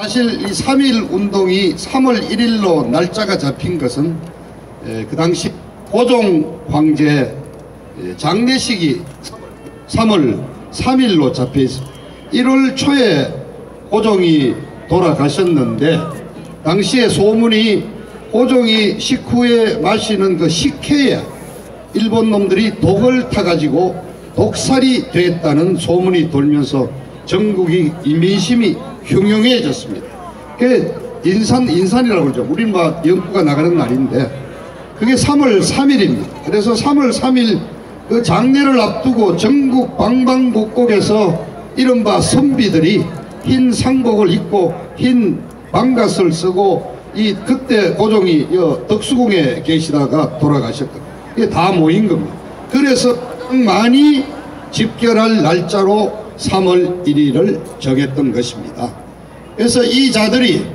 사실 이 3.1 운동이 3월 1일로 날짜가 잡힌 것은 그 당시 고종 황제 장례식이 3월 3일로 잡혀 있습니다. 1월 초에 고종이 돌아가셨는데 당시에 소문이 고종이 식후에 마시는 그 식혜에 일본 놈들이 독을 타가지고 독살이 됐다는 소문이 돌면서 전국이 민심이 흉흉해졌습니다. 그게 인산이라고 그러죠. 우린 막 연구가 나가는 날인데 그게 3월 3일입니다. 그래서 3월 3일 그 장례를 앞두고 전국 방방곡곡에서 이른바 선비들이 흰 상복을 입고 흰 방갓을 쓰고 그때 고종이 덕수궁에 계시다가 돌아가셨거든요. 이게 다 모인 겁니다. 그래서 많이 집결할 날짜로 3월 1일을 정했던 것입니다. 그래서 이 자들이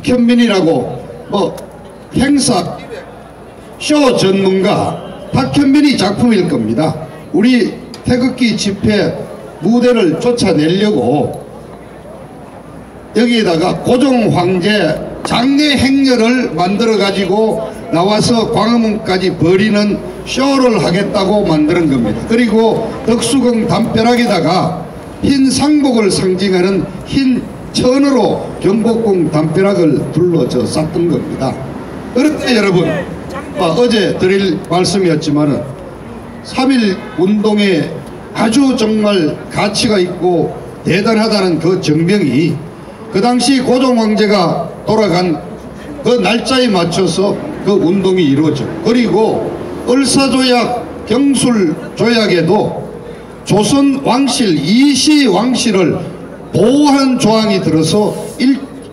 탁현민이라고 행사 쇼 전문가 탁현민이 작품일 겁니다. 우리 태극기 집회 무대를 쫓아내려고 여기에다가 고종 황제 장례 행렬을 만들어 가지고 나와서 광화문까지 벌이는 쇼를 하겠다고 만드는 겁니다. 그리고 덕수궁 담벼락에다가 흰 상복을 상징하는 흰 천으로 경복궁 담벼락을 둘러져 쌌던 겁니다. 그런데 여러분 어제 드릴 말씀이었지만은 3.1 운동에 아주 정말 가치가 있고 대단하다는 그 증명이 그 당시 고종 황제가 돌아간 그 날짜에 맞춰서 그 운동이 이루어져. 그리고 을사조약 경술조약에도 조선 왕실 이시 왕실을 보호하는 조항이 들어서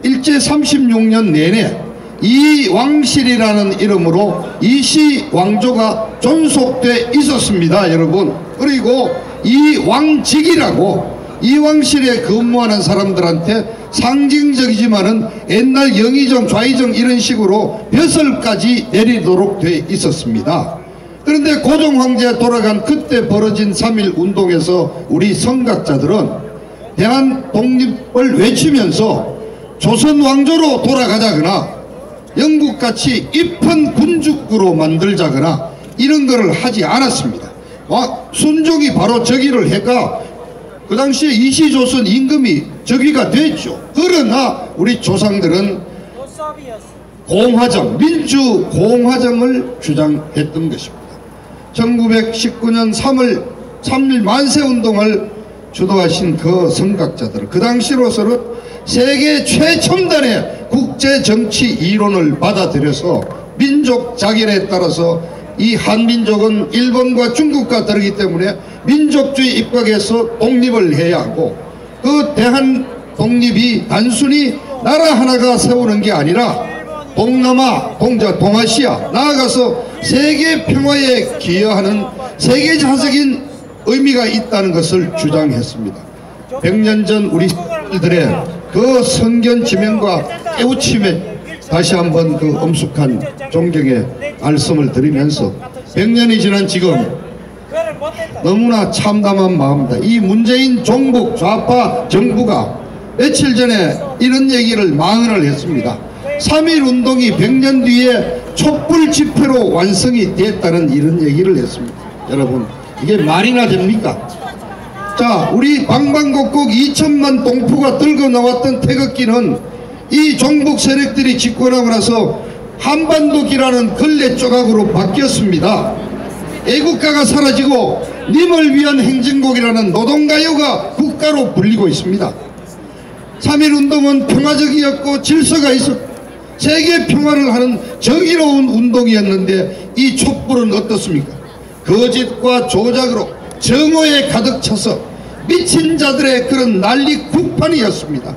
일제 36년 내내 이 왕실이라는 이름으로 이시 왕조가 존속돼 있었습니다, 여러분. 그리고 이 왕직이라고 이 왕실에 근무하는 사람들한테 상징적이지만은 옛날 영의정 좌의정 이런 식으로 벼슬까지 내리도록 돼 있었습니다. 그런데 고종 황제 돌아간 그때 벌어진 3.1 운동에서 우리 선각자들은 대한 독립을 외치면서 조선 왕조로 돌아가자거나 영국같이 입헌 군주국으로 만들자거나 이런 거를 하지 않았습니다. 순종이 바로 저기를 해가 그 당시에 이시조선 임금이 저기가 됐죠. 그러나 우리 조상들은 공화정, 민주 공화정을 주장했던 것입니다. 1919년 3월 3일 만세운동을 주도하신 그 선각자들, 그 당시로서는 세계 최첨단의 국제정치 이론을 받아들여서 민족 자결에 따라서 이 한민족은 일본과 중국과 다르기 때문에 민족주의 입각에서 독립을 해야 하고 그 대한 독립이 단순히 나라 하나가 세우는 게 아니라 동남아, 동아시아 나아가서 세계 평화에 기여하는 세계사적인 의미가 있다는 것을 주장했습니다. 100년 전 우리 들의 그 선견 지명과 깨우침에 다시 한번 그 엄숙한 존경의 말씀을 드리면서 100년이 지난 지금 너무나 참담한 마음입니다. 이 문재인 종북 좌파 정부가 며칠 전에 이런 얘기를 망언을 했습니다. 3.1 운동이 100년 뒤에 촛불 집회로 완성이 됐다는 이런 얘기를 했습니다. 여러분 이게 말이나 됩니까? 자, 우리 방방곡곡 2천만 동포가 들고 나왔던 태극기는 이 종북 세력들이 집권하고 나서 한반도기라는 걸레 조각으로 바뀌었습니다. 애국가가 사라지고 님을 위한 행진곡이라는 노동가요가 국가로 불리고 있습니다. 3.1 운동은 평화적이었고 질서가 있었고 세계 평화를 하는 정의로운 운동이었는데 이 촛불은 어떻습니까? 거짓과 조작으로 정오에 가득 차서 미친 자들의 그런 난리 국판이었습니다.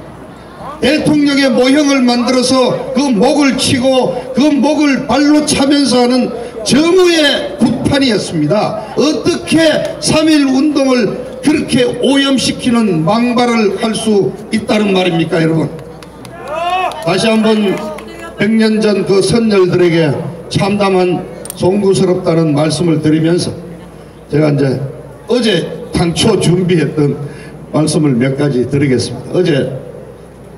대통령의 모형을 만들어서 그 목을 치고 그 목을 발로 차면서 하는 정오의 국판이었습니다. 어떻게 3.1 운동을 그렇게 오염시키는 망발을 할 수 있다는 말입니까, 여러분? 다시 한번 100년 전 그 선열들에게 참담한 송구스럽다는 말씀을 드리면서 제가 이제 어제 당초 준비했던 말씀을 몇 가지 드리겠습니다. 어제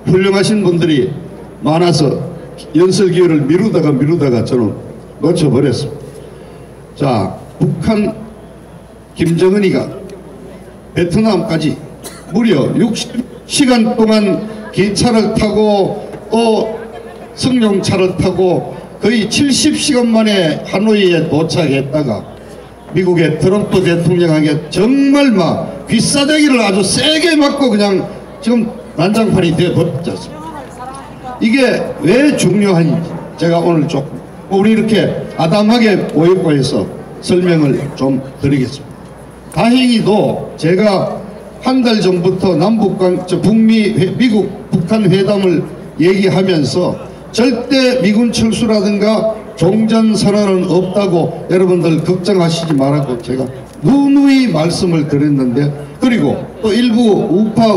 훌륭하신 분들이 많아서 연설 기회를 미루다가 저는 놓쳐버렸습니다. 자, 북한 김정은이가 베트남까지 무려 60시간 동안 기차를 타고 또 승용차를 타고 거의 70시간 만에 하노이에 도착했다가 미국의 트럼프 대통령에게 정말 막 귀싸대기를 아주 세게 맞고 그냥 지금 난장판이 되어버렸지 않습니까? 이게 왜 중요한지 제가 오늘 조금 우리 이렇게 아담하게 모였고 해서 설명을 좀 드리겠습니다. 다행히도 제가 한 달 전부터 미국 북한 회담을 얘기하면서 절대 미군 철수라든가 종전선언은 없다고 여러분들 걱정하시지 말라고 제가 누누이 말씀을 드렸는데, 그리고 또 일부 우파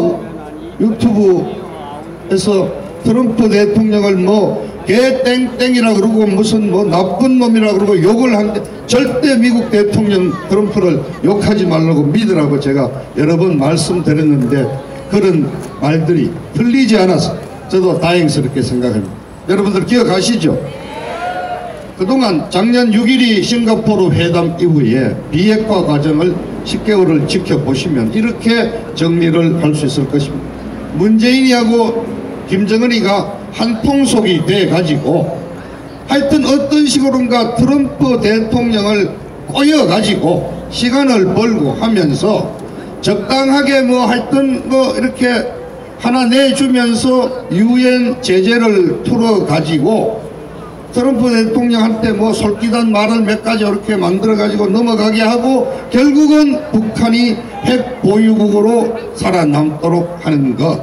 유튜브에서 트럼프 대통령을 뭐 개땡땡이라 그러고 무슨 뭐 나쁜 놈이라 그러고 욕을 하는데 절대 미국 대통령 트럼프를 욕하지 말라고 믿으라고 제가 여러 번 말씀드렸는데 그런 말들이 틀리지 않아서 저도 다행스럽게 생각합니다. 여러분들 기억하시죠? 그동안 작년 6.12 싱가포르 회담 이후에 비핵화 과정을 10개월을 지켜보시면 이렇게 정리를 할 수 있을 것입니다. 문재인이하고 김정은이가 한통속이 돼가지고 하여튼 어떤 식으로인가 트럼프 대통령을 꼬여가지고 시간을 벌고 하면서 적당하게 뭐 하여튼 뭐 이렇게 하나 내주면서 유엔 제재를 풀어가지고 트럼프 대통령한테 뭐 솔깃한 말을 몇 가지 이렇게 만들어가지고 넘어가게 하고 결국은 북한이 핵 보유국으로 살아남도록 하는 것,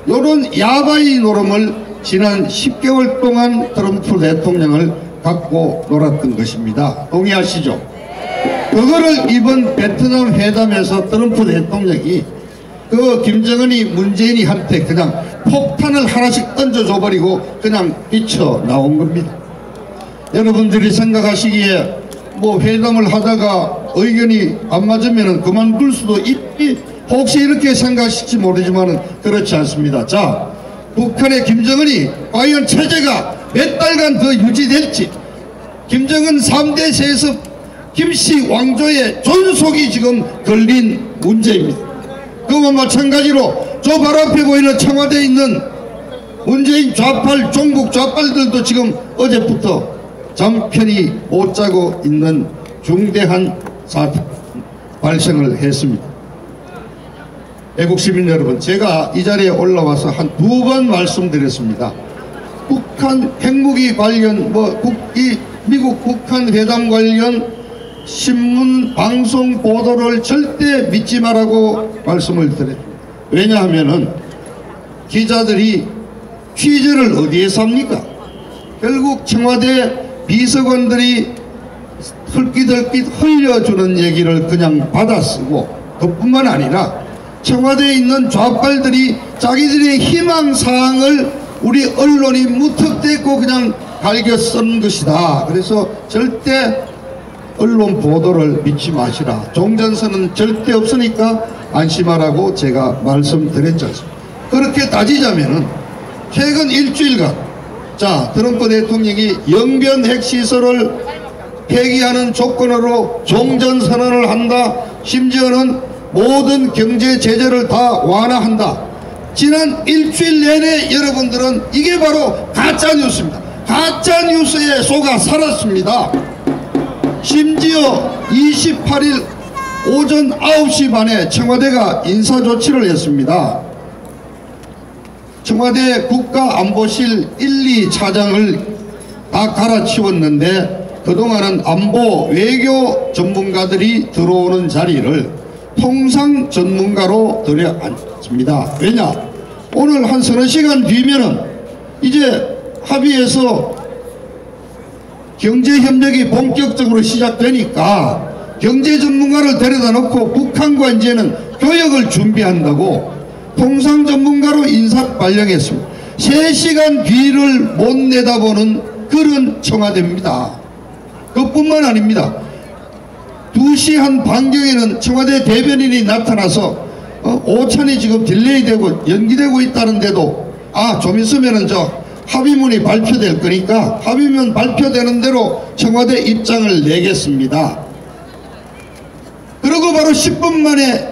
이런 야바이 노름을 지난 10개월 동안 트럼프 대통령을 갖고 놀았던 것입니다. 동의하시죠? 그거를 이번 베트남 회담에서 트럼프 대통령이 그 김정은이 문재인이한테 그냥 폭탄을 하나씩 던져줘버리고 그냥 뛰쳐나온 겁니다. 여러분들이 생각하시기에 뭐 회담을 하다가 의견이 안 맞으면 그만둘 수도 있지, 혹시 이렇게 생각하실지 모르지만 그렇지 않습니다. 자, 북한의 김정은이 과연 체제가 몇 달간 더 유지될지, 김정은 3대 세습 김씨 왕조의 존속이 지금 걸린 문제입니다. 그와 마찬가지로 저 바로 앞에 보이는 청와대에 있는 문재인 좌빨, 종북 좌빨들도 지금 어제부터 잠편히 못 자고 있는 중대한 사태 발생을 했습니다. 애국시민 여러분, 제가 이 자리에 올라와서 한 2번 말씀드렸습니다. 북한 핵무기 관련 미국 북한 회담 관련 신문 방송 보도를 절대 믿지 말라고 말씀을 드려요. 왜냐하면은 기자들이 취재를 어디에서 합니까? 결국 청와대 비서관들이 헐깃헐깃 흘려주는 얘기를 그냥 받아쓰고, 그뿐만 아니라 청와대에 있는 좌빨들이 자기들의 희망사항을 우리 언론이 무턱대고 그냥 갈겨 쓴 것이다. 그래서 절대 언론 보도를 믿지 마시라. 종전선언은 절대 없으니까 안심하라고 제가 말씀드렸지 않습니까? 그렇게 따지자면은 최근 일주일간, 자, 트럼프 대통령이 영변 핵시설을 폐기하는 조건으로 종전선언을 한다. 심지어는 모든 경제 제재를 다 완화한다. 지난 일주일 내내 여러분들은 이게 바로 가짜뉴스입니다. 가짜뉴스에 속아 살았습니다. 심지어 28일 오전 9시 반에 청와대가 인사조치를 했습니다. 청와대 국가안보실 1, 2차장을 다 갈아치웠는데 그동안은 안보 외교 전문가들이 들어오는 자리를 통상 전문가로 들여앉습니다. 왜냐? 오늘 한 서너 시간 뒤면은 이제 합의해서 경제협력이 본격적으로 시작되니까 경제 전문가를 데려다 놓고 북한과 이제는 교역을 준비한다고 통상 전문가로 인사 발령했습니다. 3시간 뒤를 못 내다보는 그런 청와대입니다. 그뿐만 아닙니다. 2시 한 반경에는 청와대 대변인이 나타나서 오찬이 지금 딜레이되고 연기되고 있다는데도 좀 있으면은 저 합의문이 발표될 거니까 합의문 발표되는 대로 청와대 입장을 내겠습니다. 그리고 바로 10분 만에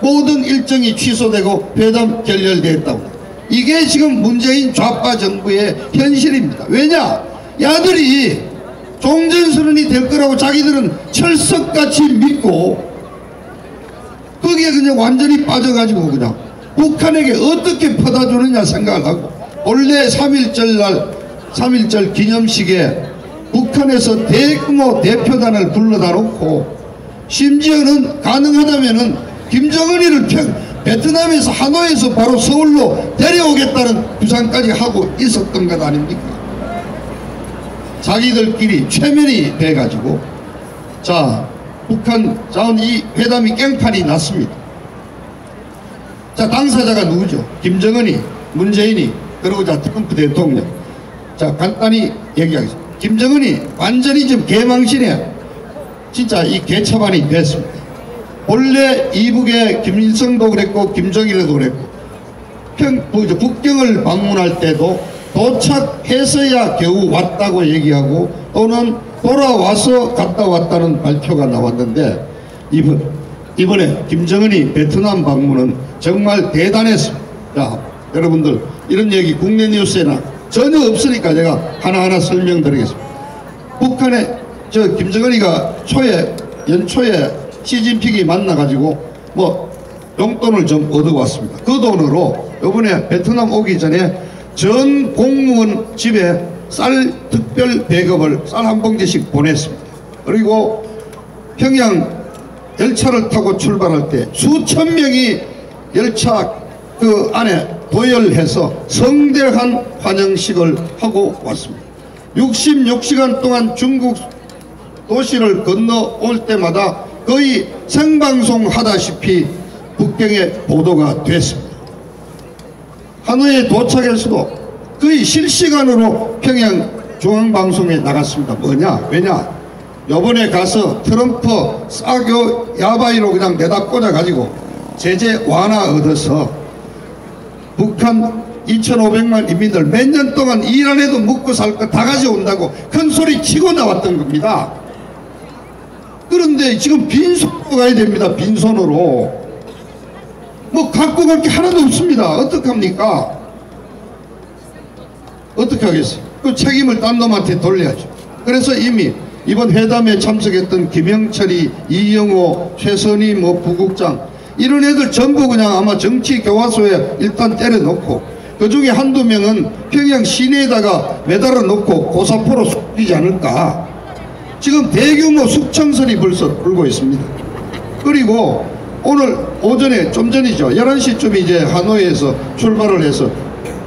모든 일정이 취소되고 회담 결렬됐다고. 이게 지금 문재인 좌파 정부의 현실입니다. 왜냐? 야들이 종전선언이 될 거라고 자기들은 철석같이 믿고 거기에 그냥 완전히 빠져가지고 그냥 북한에게 어떻게 퍼다주느냐 생각을 하고, 원래 3.1절 기념식에 북한에서 대규모 대표단을 불러다 놓고 심지어는 가능하다면은 김정은이를 베트남에서 하노이에서 바로 서울로 데려오겠다는 구상까지 하고 있었던 것 아닙니까? 자기들끼리 최면이 돼가지고 북한 이 회담이 깽판이 났습니다. 당사자가 누구죠? 김정은이, 문재인이, 그리고 트럼프 대통령. 간단히 얘기하겠습니다. 김정은이 완전히 지금 개망신에 진짜 이 개차반이 됐습니다. 본래 이북에 김일성도 그랬고 김정일도 그랬고 북경을 방문할 때도 도착해서야 겨우 왔다고 얘기하고 또는 돌아와서 갔다 왔다는 발표가 나왔는데 이번에 김정은이 베트남 방문은 정말 대단했습니다. 여러분들 이런 얘기 국내 뉴스에나 전혀 없으니까 제가 하나하나 설명드리겠습니다. 북한에 김정은이가 연초에 시진핑이 만나가지고 용돈을 좀 얻어왔습니다. 그 돈으로 이번에 베트남 오기 전에 전 공무원 집에 쌀 특별 배급을 쌀 한 봉지씩 보냈습니다. 그리고 평양 열차를 타고 출발할 때 수천 명이 열차 그 안에 도열해서 성대한 환영식을 하고 왔습니다. 66시간 동안 중국 도시를 건너올 때마다 거의 생방송 하다시피 북경에 보도가 됐습니다. 하노이에 도착해서도 거의 실시간으로 평양 중앙방송에 나갔습니다. 왜냐? 요번에 가서 트럼프 싸교 야바이로 그냥 내다 꽂아가지고 제재 완화 얻어서 북한 2,500만 인민들 몇 년 동안 일 안 해도 먹고 살 거 다 가져온다고 큰 소리 치고 나왔던 겁니다. 그런데 지금 빈손으로 가야 됩니다. 빈손으로. 갖고 갈 게 하나도 없습니다. 어떡합니까? 어떻게 하겠어요? 그 책임을 딴 놈한테 돌려야죠. 그래서 이미 이번 회담에 참석했던 김영철이, 이영호, 최선희 부국장 이런 애들 전부 그냥 아마 정치 교과서에 일단 때려놓고 그 중에 한두 명은 평양 시내에다가 매달아 놓고 고사포로 쏘지 않을까. 지금 대규모 숙청선이 벌써 불고 있습니다. 그리고 오늘 오전에 좀 전이죠. 11시쯤 이제 하노이에서 출발을 해서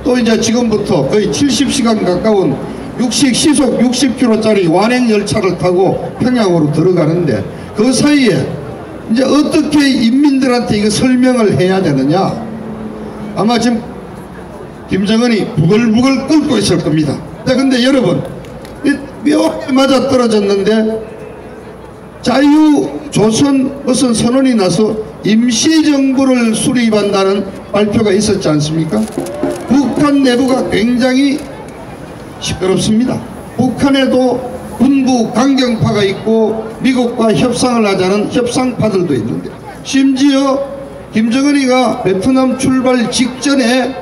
또 이제 지금부터 거의 70시간 가까운 시속 60km짜리 완행 열차를 타고 평양으로 들어가는데 그 사이에 이제 어떻게 인민들한테 이거 설명을 해야 되느냐. 아마 지금 김정은이 부글부글 끓고 있을 겁니다. 근데 여러분 묘하게 맞아 떨어졌는데 자유조선 무슨 선언이 나서 임시정부를 수립한다는 발표가 있었지 않습니까? 북한 내부가 굉장히 시끄럽습니다. 북한에도 군부 강경파가 있고 미국과 협상을 하자는 협상파들도 있는데 심지어 김정은이가 베트남 출발 직전에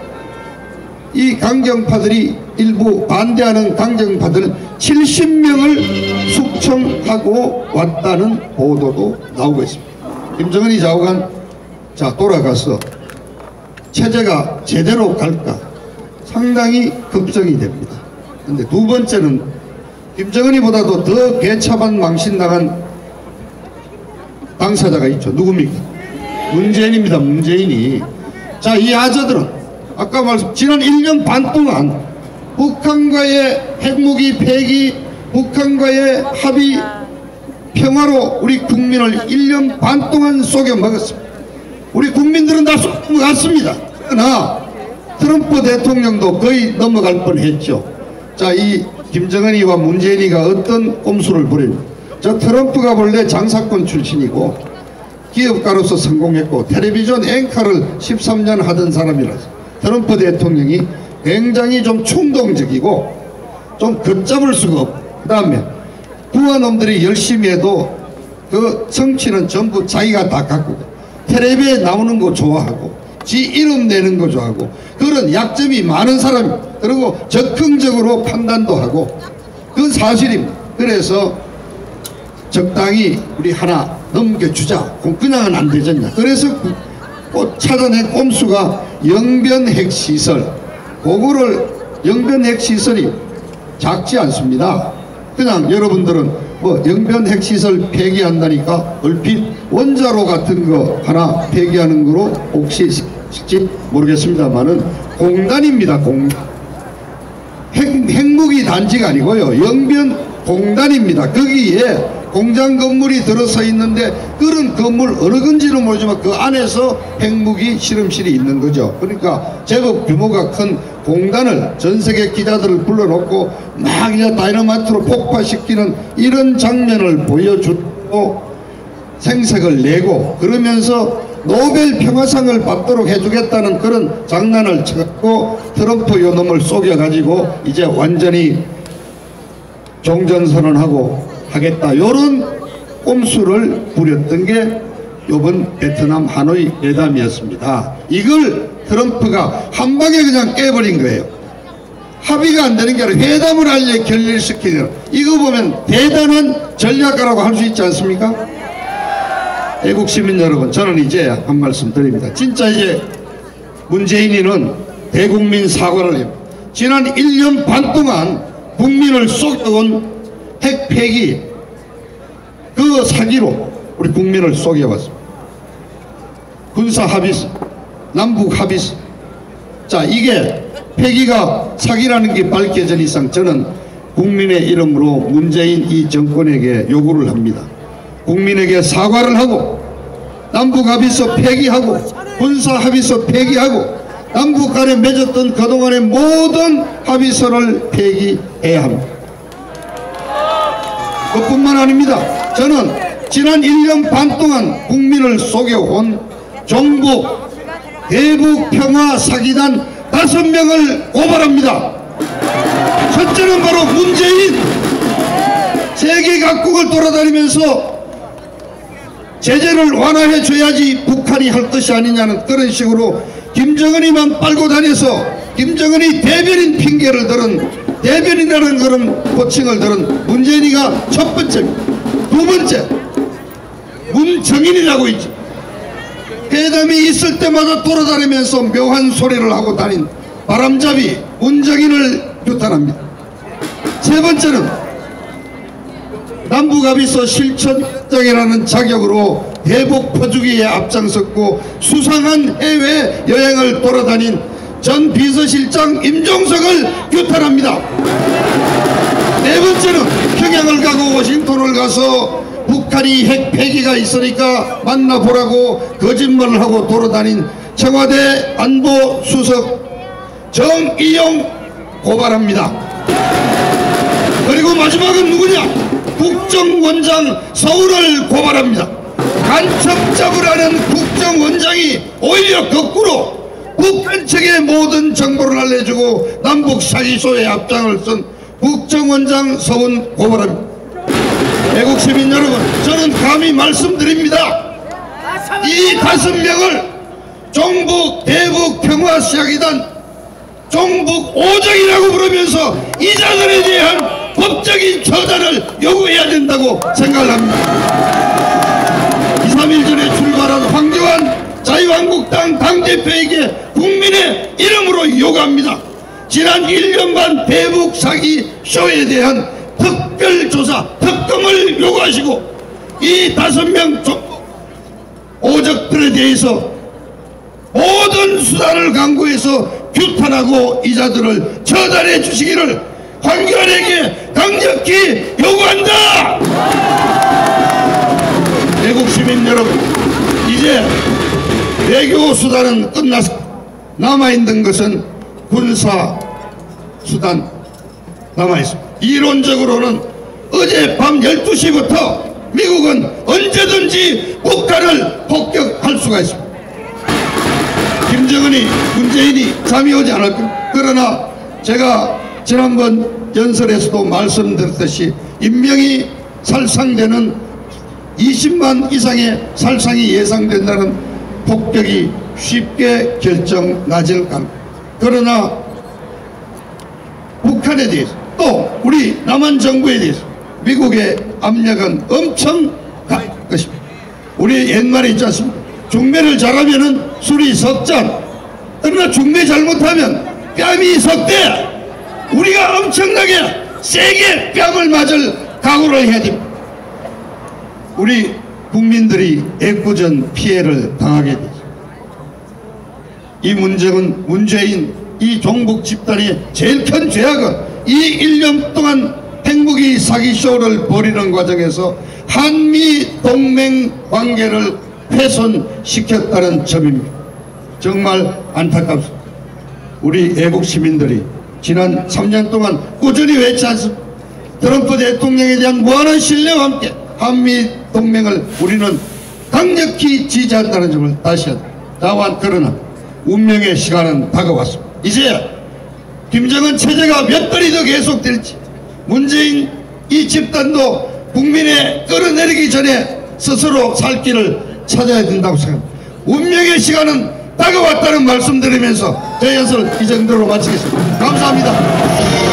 이 강경파들이 일부 반대하는 강경파들 70명을 숙청하고 왔다는 보도도 나오고 있습니다. 김정은이 좌우간 돌아가서 체제가 제대로 갈까 상당히 걱정이 됩니다. 근데 두 번째는 김정은이보다도 더 개차반 망신당한 당사자가 있죠. 누굽니까? 문재인입니다. 문재인이. 이 아저들은 아까 지난 1년 반 동안 북한과의 핵무기 폐기, 북한과의 합의, 평화로 우리 국민을 1년 반 동안 속여 먹었습니다. 우리 국민들은 다 속여 먹었습니다. 그러나 트럼프 대통령도 거의 넘어갈 뻔했죠. 이 김정은이와 문재인이가 어떤 꼼수를 부립니까? 트럼프가 원래 장사꾼 출신이고 기업가로서 성공했고 텔레비전 앵커를 13년 하던 사람이라서 트럼프 대통령이 굉장히 좀 충동적이고 좀 걷잡을 수가 없고, 그 다음에 부하놈들이 열심히 해도 그 성취는 전부 자기가 다 갖고 텔레비에 나오는 거 좋아하고 지 이름 내는 거 좋아하고 그런 약점이 많은 사람이, 그리고 적극적으로 판단도 하고 그건 사실입니다. 그래서 적당히 우리 하나 넘겨주자. 그냥은 안 되잖냐. 그래서 찾아낸 꼼수가 영변핵시설. 그거를 영변핵시설이 작지 않습니다. 그냥 여러분들은 뭐 영변핵시설 폐기한다니까 얼핏 원자로 같은 거 하나 폐기하는 거로 혹시 실지 모르겠습니다만은 공단입니다. 공단. 핵무기 단지가 아니고요. 영변 공단입니다. 거기에 공장 건물이 들어서 있는데 그런 건물 어느 건지는 모르지만 그 안에서 핵무기 실험실이 있는 거죠. 그러니까 제법 규모가 큰 공단을 전세계 기자들을 불러놓고 막 그냥 다이너마이트로 폭파시키는 이런 장면을 보여주고 생색을 내고 그러면서 노벨 평화상을 받도록 해주겠다는 그런 장난을 쳤고 트럼프 요놈을 속여가지고 이제 완전히 종전선언하고 하겠다, 요런 꼼수를 부렸던 게 요번 베트남 하노이 회담이었습니다. 이걸 트럼프가 한 방에 그냥 깨버린 거예요. 합의가 안 되는 게 아니라 회담을 알려 결렬시키는, 이거 보면 대단한 전략가라고 할 수 있지 않습니까? 애국 시민 여러분, 저는 이제 한 말씀 드립니다. 진짜 이제 문재인이는 대국민 사과를 해요. 지난 1년 반 동안 국민을 속여온 핵 폐기 그 사기로 우리 국민을 속여왔습니다. 군사 합의서, 남북 합의서. 자, 이게 폐기가 사기라는 게 밝혀진 이상 저는 국민의 이름으로 문재인 이 정권에게 요구를 합니다. 국민에게 사과를 하고 남북 합의서 폐기하고 군사 합의서 폐기하고 남북 간에 맺었던 그동안의 모든 합의서를 폐기해야 합니다. 그뿐만 아닙니다. 저는 지난 1년 반 동안 국민을 속여온 종북 대북 평화 사기단 5명을 고발합니다. 첫째는 바로 문재인. 세계 각국을 돌아다니면서 제재를 완화해 줘야지 북한이 할 것이 아니냐는 그런 식으로 김정은이만 빨고 다녀서 김정은이 대변인 핑계를 들은, 대변인이라는 그런 호칭을 들은 문재인이가 첫 번째. 두 번째, 문정인이라고 있죠. 회담이 있을 때마다 돌아다니면서 묘한 소리를 하고 다닌 바람잡이 문정인을 규탄합니다. 세 번째는 남북합의서 실천장이라는 자격으로 대북 퍼주기에 앞장섰고 수상한 해외 여행을 돌아다닌 전 비서실장 임종석을 규탄합니다. 네 번째는 평양을 가고 워싱턴을 가서 북한이 핵 폐기가 있으니까 만나보라고 거짓말을 하고 돌아다닌 청와대 안보수석 정의용 고발합니다. 그리고 마지막은 누구냐? 국정원장 서울을 고발합니다. 간첩작을 하는 국정원장이 오히려 거꾸로 북한 측의 모든 정보를 알려주고 남북 사기소의 앞장을 쓴 국정원장 서훈 고발합니다. 애국 시민 여러분, 저는 감히 말씀드립니다. 이 5명을 종북 대북 평화 사기단 종북 오정이라고 부르면서 이자들에 대한 법적인 처단을 요구해야 된다고 생각을 합니다. 2, 3일 전에 출발한 황교안 자유한국당 당대표에게 국민의 이름으로 요구합니다. 지난 1년 반 대북 사기 쇼에 대한 특별조사, 특검을 요구하시고 이 5명 종북 오적들에 대해서 모든 수단을 강구해서 규탄하고 이자들을 처단해 주시기를 황교안에게 강력히 요구한다. 애국 시민 여러분, 이제 외교 수단은 끝났습니다. 남아있는 것은 군사 수단 남아있습니다. 이론적으로는 어제 밤 12시부터 미국은 언제든지 북한을 폭격할 수가 있습니다. 김정은이 문재인이 잠이 오지 않을 겁니다. 그러나 제가 지난번 연설에서도 말씀드렸듯이 인명이 살상되는 20만 이상의 살상이 예상된다는 폭격이 쉽게 결정 나질 않습니다. 그러나 북한에 대해서 또 우리 남한 정부에 대해서 미국의 압력은 엄청 강할 것입니다. 우리 옛말에 있지 않습니까? 중매를 잘하면은 술이 석잔, 그러나 중매 잘못하면 뺨이 석대. 우리가 엄청나게 세게 뺨을 맞을 각오를 해야 됩니다. 우리 국민들이 애꿎은 피해를 당하게 되죠. 이 문제는 문재인 이 종북 집단의 제일 큰 죄악은 이 1년 동안 핵무기 사기쇼를 벌이는 과정에서 한미 동맹 관계를 훼손시켰다는 점입니다. 정말 안타깝습니다. 우리 애국 시민들이 지난 3년 동안 꾸준히 외치 않습니다. 트럼프 대통령에 대한 무한한 신뢰와 함께 한미 동맹을 우리는 강력히 지지한다는 점을 다시 한다. 다만 그러나 운명의 시간은 다가왔습니다. 이제 김정은 체제가 몇 달이 더 계속될지 문재인 이 집단도 국민에 끌어내리기 전에 스스로 살 길을 찾아야 된다고 생각합니다. 운명의 시간은 다가왔다는 말씀드리면서 제 연설 이 정도로 마치겠습니다. 감사합니다.